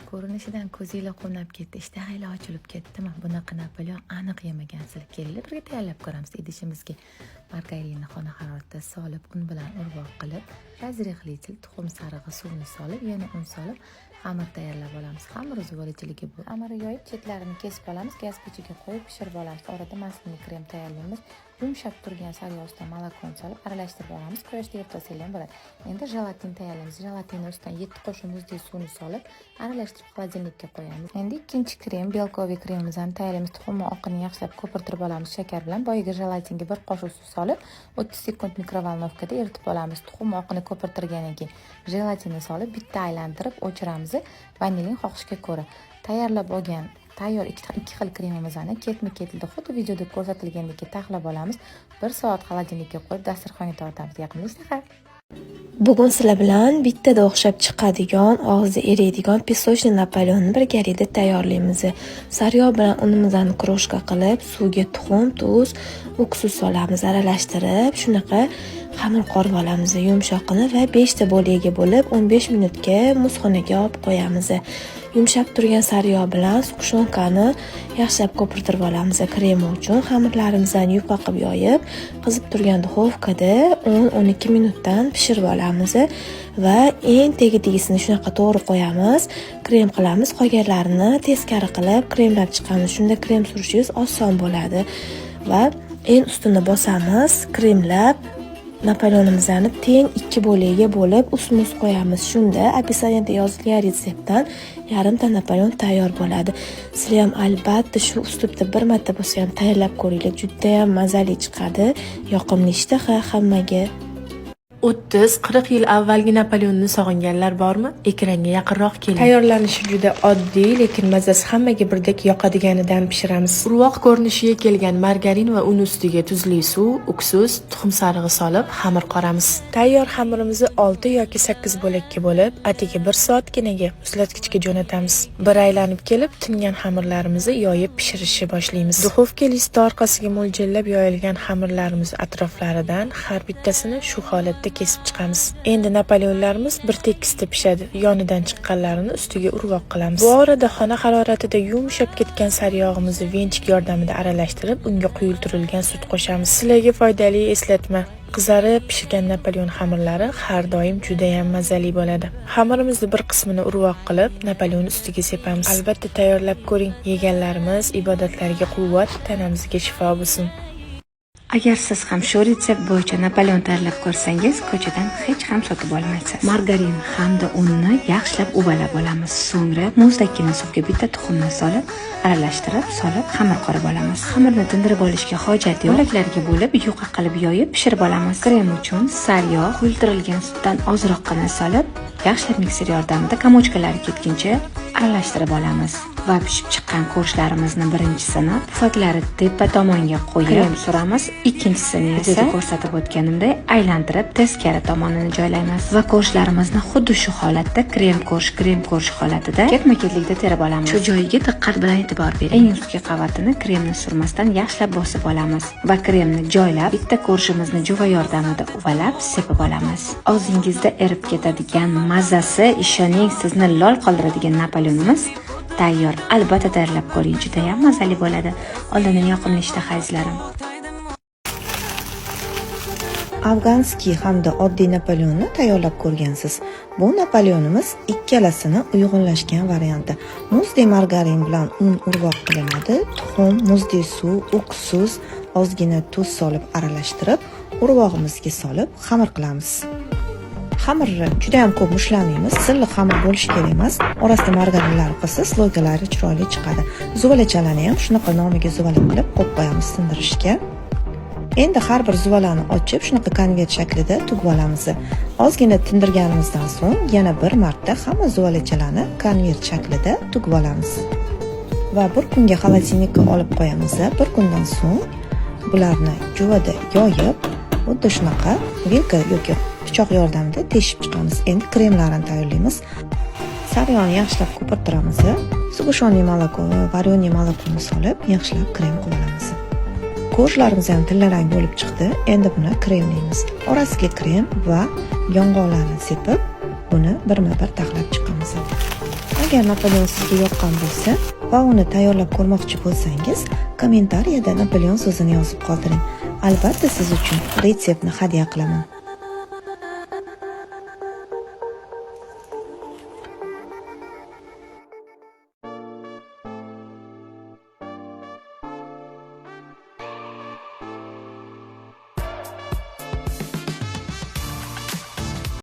Ko'rinishidan ko'zinglar quvnab ketdi, ishtahanglar ochilib ketdimi? Bunaqa Napoleon aniq yemagansizlar. Kelinglar birga tayyorlab ko'ramiz. Idishimizga margarinni xona haroratida solib, un bilan urvoq qilib, razrexli tuxum sarig'i suvni solib, yana un solib, xamir tayyorlab olamiz. Xamir zuvalachiligi bu. Xamirni yoyib, chetlarini kesib olamiz, gaz pechiga qo'yib pishirib olamiz. Orada maslini krem tayyorlaymiz. Yumshab turgan sariyog' ustidan molakoni solib, aralashtirib olamiz. Quyoshda eritsangiz ham bo'ladi. Endi jelatin tayyorlaymiz. Jelatinni ustidan 7 qo'shin muzdek suvni solib, aralashtirib xolodilnikka qo'yamiz. Endi ikkinchi krem, belkoviy kremimizni tayyorlaymiz. Tuxum oqini yaxshilab ko'pirtirib olamiz shakar bilan. Boyiga jelatinga 1 qoshiq suv solib, 30 sekund mikrovolnovkada eritib olamiz. Tuxum oqini ko'pirtirgandan keyin jelatinni solib, bitta aylantirib o'chiramiz. Vanilin xohishga ko'ra. Tayyorlab olgan tayyor ikki xil kremimizni ketma-ketlikda xuddi videoda ko'rsatilgandek taxlab olamiz. 1 soat xolodilnikka qo'yib dasturxonga tortamiz. Yoqimli ishtaha. Bugun sizlar bilan bittada o'xshab chiqadigan, og'izda eriydigan pisochni Napoleonni birgalikda tayyorlaymiz. Sariyog' bilan unimizni kroshka qilib, suvga tuxum, tuz, uksus solamiz, aralashtirib, shunaqa xamir qorib olamiz yumshoqini va 5 ta bo'lakga bo'lib 15 minutga muzxonaga olib qo'yamiz. Yumshab turgan sariyog' bilan suqshonkani yaxshilab ko'pirtirib olamiz. Krem uchun xamirlarimizni yupqa qilib yoyib, qizib turgan duxovkada 10-12 minutdan pishirib olamiz va eng tegi-tegisini shunaqa to'g'ri qo'yamiz. Krem qilamiz, qolganlarini teskari qilib kremlab chiqamiz. Shunda krem surishingiz oson bo'ladi va eng ustini bosamiz, kremlab Napoleonimizni teng 2 bo'lakga bo'lib ust-muz qo'yamiz. Shunda opisaniyada yozilgan retseptdan yarimta Napoleon tayyor bo'ladi. Sizlar ham albatta shu uslubda bir marta bo'lsa ham tayyorlab ko'ringlar. Juda ham mazali chiqadi. Yoqimli ishtaha hammaga. 30-40 yil avvalgi Napoleonni sog'inganlar bormi? Ekranga yaqinroq keling. Tayyorlanishi juda oddiy, lekin mazasi hammaga birdek yoqadiganidan pishiramiz. Urvoq ko'rinishiga kelgan margarin va un ustiga tuzli suv, uksus, tuxum sarig'i solib, xamir qoramiz. Tayyor xamirimizni 6 yoki 8 bo'lakka bo'lib, atigi 1 soatginaga muzlatgichga jo'natamiz. Bir aylanib kelib, tingan xamirlarimizni yoyib pishirishni boshlaymiz. Duxovka listi orqasiga mo'ljallab yoyilgan xamirlarimiz atroflaridan har bittasini shu holatda kesib chiqamiz. Endi Napoleonlarimiz bir tekisda pishadi. Yonidan chiqqanlarini ustiga urvoq qilamiz. Bu orada xona haroratida yumshab ketgan sariyog'imizni venchik yordamida aralashtirib, unga quyultirilgan sut qo'shamiz. Sizlarga foydali eslatma. Qizarib pishgan Napoleon xamirlari har doim juda ham mazali bo'ladi. Xamirimizni bir qismini urvoq qilib, Napoleon ustiga sepamiz. Albatta tayyorlab ko'ring. Yeganlarimiz ibodatlariga quvvat, tanamizga shifo bo'lsin. Agar siz ham shu retsept bo'yicha Napoleon tayyorlab ko'rsangiz, ko'chadan hech ham sotib olmaysiz. Margarin hamda unni yaxshilab uvalab olamiz. So'ngra muzdakkina suvga bitta tuxumni solib, aralashtirib, xamir qorib olamiz. Xamirni tindirib olishga hojat yo'q. Bo'laklarga bo'lib, yupqa qilib yoyib, pishirib olamiz. Krem uchun sariyog', quyultirilgan sutdan ozroqgina solib, yaxshilab mikser yordamida kamochkalari ketguncha aralashtirib olamiz. Va pishib chiqqan ko'rshlarimizni birinchisini pufaklari tepa tomonga qo'yib krem suramiz, ikkinchisini esa ko'rsatib o'tganimday aylantirib teskari tomonini joylaymiz va ko'rshlarimizni xuddi shu holatda krem ko'rsh holatida ketma-ketlikda terib olamiz. Shu joyiga diqqat bilan e'tibor bering. Eng ustki qavatini kremni surmasdan yaxshilab bosib olamiz va kremni joylab bitta ko'rshimizni juva yordamida uvalab sepib olamiz. Og'zingizda erib ketadigan mazasi, ishoning, sizni lol qoldiradigan Napoleonimiz tayyor. Albatta tayyorlab ko'ring, juda ham mazali bo'ladi. Oldindan yoqimli ishtaha izlarim. Afganskiy hamda oddiy Napoleonni tayyorlab ko'rgansiz. Bu Napoleonimiz ikkalasini uyg'unlashgan varianti. Muzdek margarin bilan un urvoq qilinadi. Tuxum, muzdek suv, uksus, ozgina tuz solib aralashtirib, urvog'imizga solib xamir qilamiz. Xamirni juda ham ko'p mushlamaymiz. Silliq xamir bo'lishi kerak emas. Orasida margarinlar qilsiz, slogalari chiroyli chiqadi. Zuvalachalani ham shunaqa nomiga zuvala qilib qo'yib qo'yamiz tindirishga. Endi har bir zuvalani ochib, shunaqa konvert shaklida tugib olamiz. Ozgina tindirganimizdan so'ng yana bir marta hamma zuvalachalarni konvert shaklida tugib olamiz. Va bir kunga xolodilnikka olib qo'yamiz. Bir kundan so'ng bularni juvada yoyib, xuddi shunaqa vilka yoki pichoq yordamida teshib chiqamiz. Endi kremlarni tayyorlaymiz. Sariyog'ni yaxshilab ko'pirtiramiz. Sug'ushonli moloko va varyoniy molokoni solib, yaxshilab krem qilib olamiz. Ko'rshlarimiz ham tillarang bo'lib chiqdi. Endi buni kremlaymiz. Orasiga krem va yong'oqlarni sepib, buni birma-bir taxlab chiqamiz. Agar Napoleon sizga yoqqan bo'lsa va uni tayyorlab ko'rmoqchi bo'lsangiz, kommentariyada Napoleon so'zini yozib qoldiring. Albatta siz uchun retseptni hadya qilaman.